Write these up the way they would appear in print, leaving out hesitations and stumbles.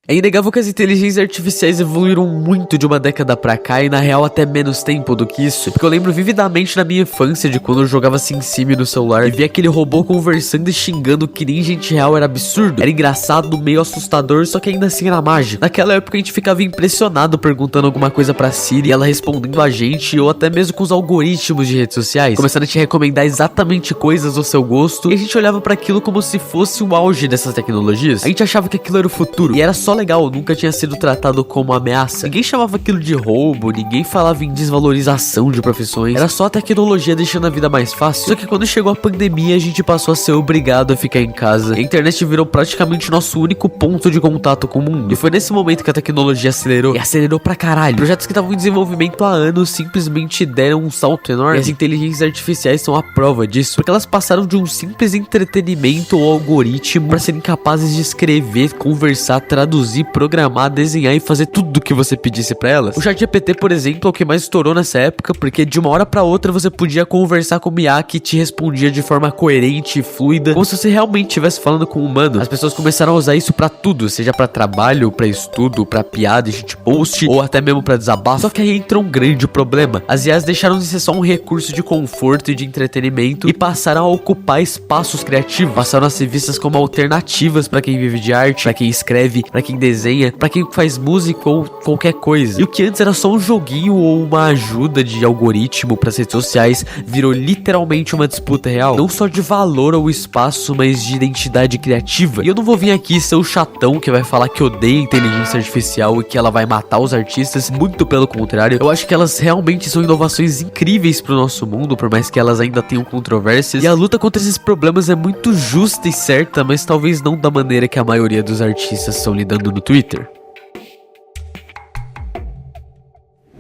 É inegável que as inteligências artificiais evoluíram muito de uma década pra cá e na real até menos tempo do que isso, porque eu lembro vividamente na minha infância de quando eu jogava SimSim no celular e via aquele robô conversando e xingando que nem gente real. Era absurdo, era engraçado, meio assustador, só que ainda assim era mágico. Naquela época a gente ficava impressionado perguntando alguma coisa pra Siri e ela respondendo a gente, ou até mesmo com os algoritmos de redes sociais, começando a te recomendar exatamente coisas do seu gosto, e a gente olhava pra aquilo como se fosse o auge dessas tecnologias. A gente achava que aquilo era o futuro, e era só legal, nunca tinha sido tratado como ameaça. Ninguém chamava aquilo de roubo, ninguém falava em desvalorização de profissões, era só a tecnologia deixando a vida mais fácil. Só que quando chegou a pandemia, a gente passou a ser obrigado a ficar em casa. A internet virou praticamente nosso único ponto de contato com o mundo. E foi nesse momento que a tecnologia acelerou, e acelerou pra caralho. Projetos que estavam em desenvolvimento há anos simplesmente deram um salto enorme. E as inteligências artificiais são a prova disso, porque elas passaram de um simples entretenimento ou algoritmo pra serem capazes de escrever, conversar, traduzir, programar, desenhar e fazer tudo o que você pedisse pra elas. O ChatGPT, por exemplo, é o que mais estourou nessa época, porque de uma hora pra outra você podia conversar com o IA que te respondia de forma coerente e fluida, como se você realmente estivesse falando com um humano. As pessoas começaram a usar isso pra tudo, seja pra trabalho, pra estudo, pra piada e shitpost, ou até mesmo pra desabafo. Só que aí entra um grande problema. As IAs deixaram de ser só um recurso de conforto e de entretenimento e passaram a ocupar espaços criativos, passaram a ser vistas como alternativas pra quem vive de arte, pra quem escreve, pra quem desenha, pra quem faz música ou qualquer coisa. E o que antes era só um joguinho ou uma ajuda de algoritmo pras redes sociais virou literalmente uma disputa real, não só de valor ou espaço, mas de identidade criativa. E eu não vou vir aqui ser o chatão que vai falar que odeia inteligência artificial e que ela vai matar os artistas, muito pelo contrário. Eu acho que elas realmente são inovações incríveis pro nosso mundo, por mais que elas ainda tenham controvérsias, e a luta contra esses problemas é muito justa e certa, mas talvez não da maneira que a maioria dos artistas estão lidando no Twitter.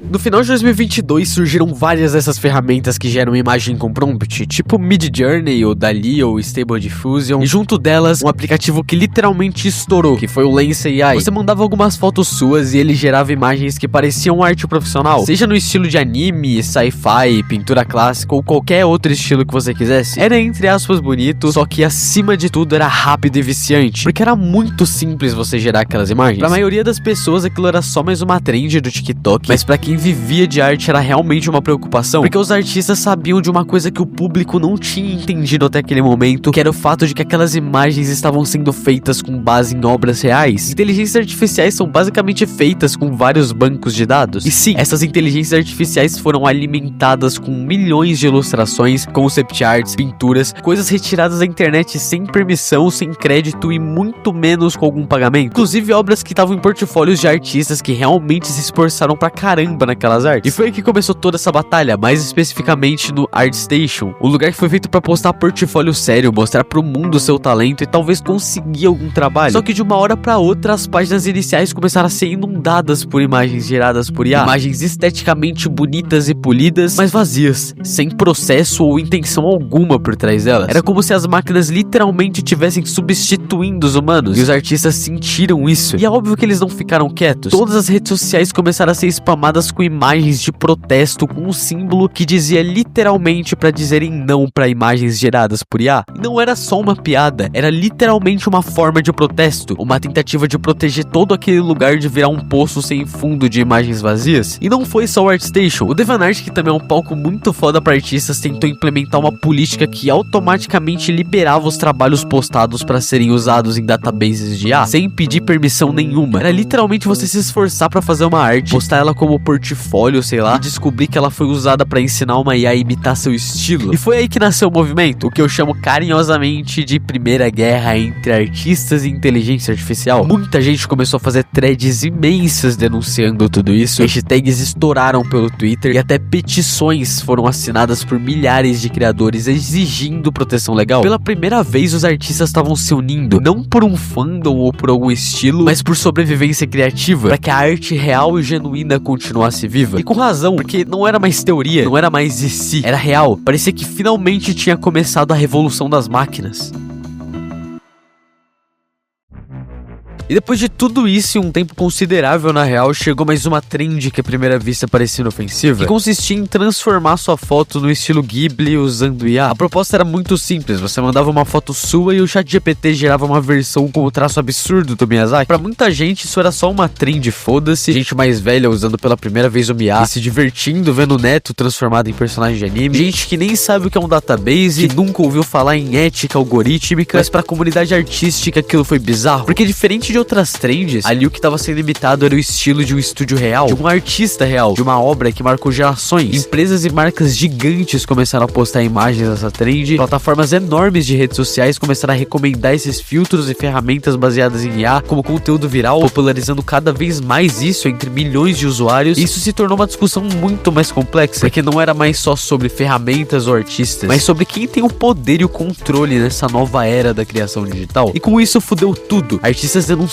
No final de 2022 surgiram várias dessas ferramentas que geram imagem com prompt, tipo Midjourney ou DALL-E ou Stable Diffusion, e junto delas um aplicativo que literalmente estourou, que foi o Lens AI. Você mandava algumas fotos suas e ele gerava imagens que pareciam arte profissional, seja no estilo de anime, sci-fi, pintura clássica ou qualquer outro estilo que você quisesse. Era entre aspas bonito, só que acima de tudo era rápido e viciante, porque era muito simples você gerar aquelas imagens. Pra maioria das pessoas aquilo era só mais uma trend do TikTok, mas pra quem vivia de arte era realmente uma preocupação, porque os artistas sabiam de uma coisa que o público não tinha entendido até aquele momento, que era o fato de que aquelas imagens estavam sendo feitas com base em obras reais. Inteligências artificiais são basicamente feitas com vários bancos de dados, e sim, essas inteligências artificiais foram alimentadas com milhões de ilustrações, concept arts, pinturas, coisas retiradas da internet sem permissão, sem crédito e muito menos com algum pagamento, inclusive obras que estavam em portfólios de artistas que realmente se esforçaram pra caramba naquelas artes. E foi aí que começou toda essa batalha, mais especificamente no ArtStation, o lugar que foi feito pra postar portfólio sério, mostrar pro mundo o seu talento e talvez conseguir algum trabalho. Só que de uma hora pra outra, as páginas iniciais começaram a ser inundadas por imagens geradas por IA, imagens esteticamente bonitas e polidas, mas vazias, sem processo ou intenção alguma por trás delas. Era como se as máquinas literalmente estivessem substituindo os humanos, e os artistas sentiram isso. E é óbvio que eles não ficaram quietos. Todas as redes sociais começaram a ser spamadas com imagens de protesto com um símbolo que dizia literalmente pra dizerem não pra imagens geradas por IA. E não era só uma piada, era literalmente uma forma de protesto, uma tentativa de proteger todo aquele lugar de virar um poço sem fundo de imagens vazias. E não foi só o ArtStation, o DeviantArt, que também é um palco muito foda pra artistas, tentou implementar uma política que automaticamente liberava os trabalhos postados pra serem usados em databases de IA, sem pedir permissão nenhuma. Era literalmente você se esforçar pra fazer uma arte, postar ela como portfólio, sei lá, e descobrir que ela foi usada pra ensinar uma IA a imitar seu estilo. E foi aí que nasceu o movimento, o que eu chamo carinhosamente de primeira guerra entre artistas e inteligência artificial. Muita gente começou a fazer threads imensas denunciando tudo isso, hashtags estouraram pelo Twitter e até petições foram assinadas por milhares de criadores exigindo proteção legal. Pela primeira vez os artistas estavam se unindo, não por um fandom ou por algum estilo, mas por sobrevivência criativa, para que a arte real e genuína continuasse viva. E com razão, porque não era mais teoria, não era mais de si, era real. Parecia que finalmente tinha começado a revolução das máquinas. E depois de tudo isso, em um tempo considerável na real, chegou mais uma trend que à primeira vista parecia inofensiva, que consistia em transformar sua foto no estilo Ghibli usando IA. A proposta era muito simples, você mandava uma foto sua e o ChatGPT gerava uma versão com o traço absurdo do Miyazaki. Pra muita gente isso era só uma trend, foda-se, gente mais velha usando pela primeira vez o Miyazaki e se divertindo vendo o neto transformado em personagem de anime, gente que nem sabe o que é um database, que nunca ouviu falar em ética algorítmica, mas pra comunidade artística aquilo foi bizarro, porque diferente de outras trends, ali o que tava sendo imitado era o estilo de um estúdio real, de um artista real, de uma obra que marcou gerações. Empresas e marcas gigantes começaram a postar imagens dessa trend, plataformas enormes de redes sociais começaram a recomendar esses filtros e ferramentas baseadas em IA como conteúdo viral, popularizando cada vez mais isso entre milhões de usuários. E isso se tornou uma discussão muito mais complexa, porque não era mais só sobre ferramentas ou artistas, mas sobre quem tem o poder e o controle nessa nova era da criação digital. E com isso fudeu tudo, artistas denunciando,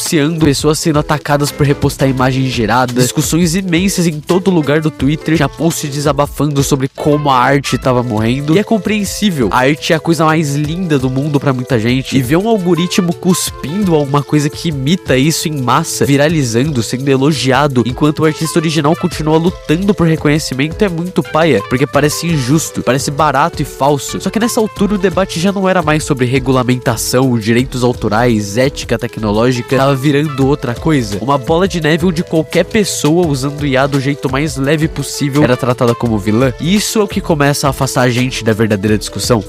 pessoas sendo atacadas por repostar imagens geradas, discussões imensas em todo lugar do Twitter, tinha posts desabafando sobre como a arte tava morrendo. E é compreensível, a arte é a coisa mais linda do mundo pra muita gente, e ver um algoritmo cuspindo alguma coisa que imita isso em massa, viralizando, sendo elogiado, enquanto o artista original continua lutando por reconhecimento, é muito paia, porque parece injusto, parece barato e falso. Só que nessa altura o debate já não era mais sobre regulamentação, direitos autorais, ética tecnológica, tava virando outra coisa, uma bola de neve onde qualquer pessoa usando IA do jeito mais leve possível era tratada como vilã. E isso é o que começa a afastar a gente da verdadeira discussão.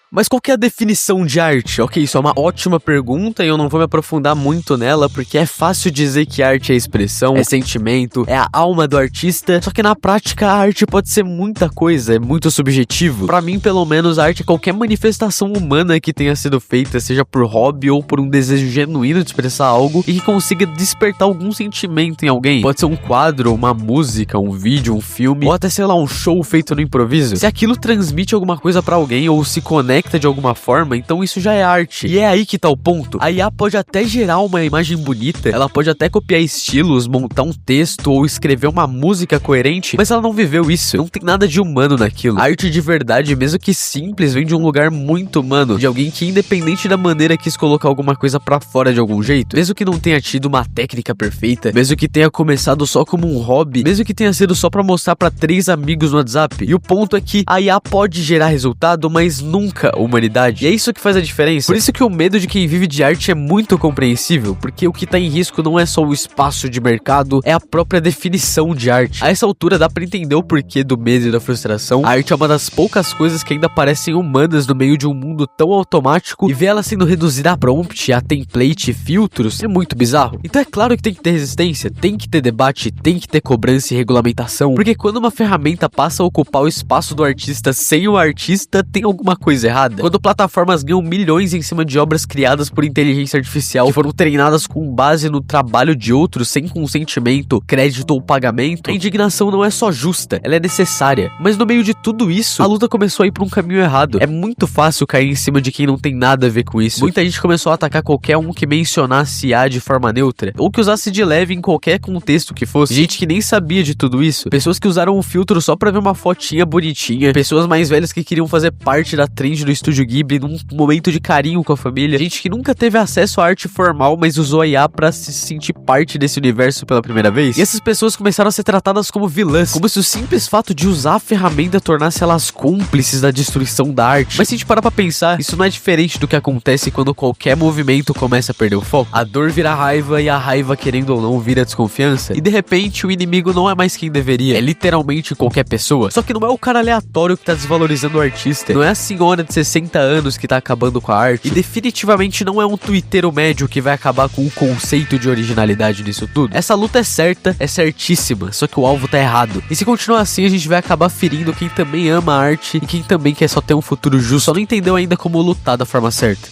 Mas qual que é a definição de arte? Ok, isso é uma ótima pergunta e eu não vou me aprofundar muito nela, porque é fácil dizer que arte é expressão, é sentimento, é a alma do artista, só que na prática a arte pode ser muita coisa, é muito subjetivo. Pra mim, pelo menos, a arte é qualquer manifestação humana que tenha sido feita, seja por hobby ou por um desejo genuíno de expressar algo e que consiga despertar algum sentimento em alguém. Pode ser um quadro, uma música, um vídeo, um filme, ou até, sei lá, um show feito no improviso. Se aquilo transmite alguma coisa pra alguém ou se conecta de alguma forma, então isso já é arte. E é aí que tá o ponto. A IA pode até gerar uma imagem bonita, ela pode até copiar estilos, montar um texto ou escrever uma música coerente, mas ela não viveu isso. Não tem nada de humano naquilo. A arte de verdade, mesmo que simples, vem de um lugar muito humano, de alguém que, independente da maneira, quis colocar alguma coisa pra fora de algum jeito, mesmo que não tenha tido uma técnica perfeita, mesmo que tenha começado só como um hobby, mesmo que tenha sido só pra mostrar pra 3 amigos no WhatsApp. E o ponto é que a IA pode gerar resultado, mas nunca humanidade. E é isso que faz a diferença. Por isso que o medo de quem vive de arte é muito compreensível, porque o que tá em risco não é só o espaço de mercado, é a própria definição de arte. A essa altura dá pra entender o porquê do medo e da frustração. A arte é uma das poucas coisas que ainda parecem humanas no meio de um mundo tão automático, e ver ela sendo reduzida a prompt, a template e filtros é muito bizarro. Então é claro que tem que ter resistência, tem que ter debate, tem que ter cobrança e regulamentação, porque quando uma ferramenta passa a ocupar o espaço do artista sem o artista, tem alguma coisa errada. Quando plataformas ganham milhões em cima de obras criadas por inteligência artificial que foram treinadas com base no trabalho de outros sem consentimento, crédito ou pagamento, a indignação não é só justa, ela é necessária. Mas no meio de tudo isso, a luta começou a ir pra um caminho errado. É muito fácil cair em cima de quem não tem nada a ver com isso. Muita gente começou a atacar qualquer um que mencionasse IA de forma neutra, ou que usasse de leve em qualquer contexto que fosse. Gente que nem sabia de tudo isso, pessoas que usaram um filtro só pra ver uma fotinha bonitinha, pessoas mais velhas que queriam fazer parte da trend do Estúdio Ghibli num momento de carinho com a família, gente que nunca teve acesso à arte formal, mas usou a IA pra se sentir parte desse universo pela primeira vez. E essas pessoas começaram a ser tratadas como vilãs, como se o simples fato de usar a ferramenta tornasse elas cúmplices da destruição da arte. Mas se a gente parar pra pensar, isso não é diferente do que acontece quando qualquer movimento começa a perder o foco. A dor vira raiva e a raiva, querendo ou não, vira desconfiança. E de repente o inimigo não é mais quem deveria, é literalmente qualquer pessoa. Só que não é o cara aleatório que tá desvalorizando o artista, não é a senhora de 60 anos que tá acabando com a arte, e definitivamente não é um twitteiro médio que vai acabar com o conceito de originalidade nisso tudo. Essa luta é certa, é certíssima, só que o alvo tá errado. E se continuar assim, a gente vai acabar ferindo quem também ama a arte e quem também quer só ter um futuro justo, só não entendeu ainda como lutar da forma certa.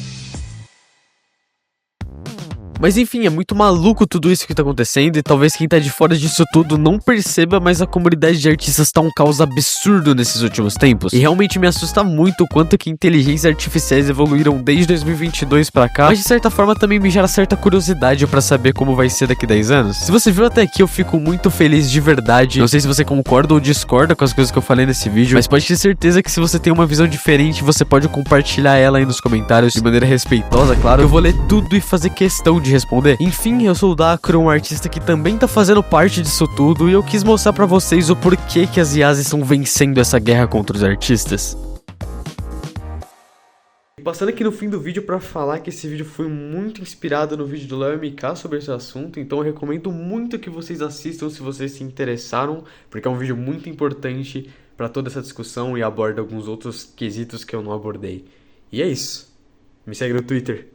Mas enfim, é muito maluco tudo isso que tá acontecendo e talvez quem tá de fora disso tudo não perceba, mas a comunidade de artistas tá um caos absurdo nesses últimos tempos. E realmente me assusta muito o quanto que inteligências artificiais evoluíram desde 2022 pra cá, mas de certa forma também me gera certa curiosidade pra saber como vai ser daqui 10 anos. Se você viu até aqui, eu fico muito feliz de verdade. Não sei se você concorda ou discorda com as coisas que eu falei nesse vídeo, mas pode ter certeza que se você tem uma visão diferente, você pode compartilhar ela aí nos comentários de maneira respeitosa, claro. Eu vou ler tudo e fazer questão de responder. Enfim, eu sou o Dacro, um artista que também tá fazendo parte disso tudo, e eu quis mostrar pra vocês o porquê que as IAs estão vencendo essa guerra contra os artistas. Passando aqui no fim do vídeo pra falar que esse vídeo foi muito inspirado no vídeo do Léo MK sobre esse assunto, então eu recomendo muito que vocês assistam se vocês se interessaram, porque é um vídeo muito importante pra toda essa discussão e aborda alguns outros quesitos que eu não abordei. E é isso. Me segue no Twitter.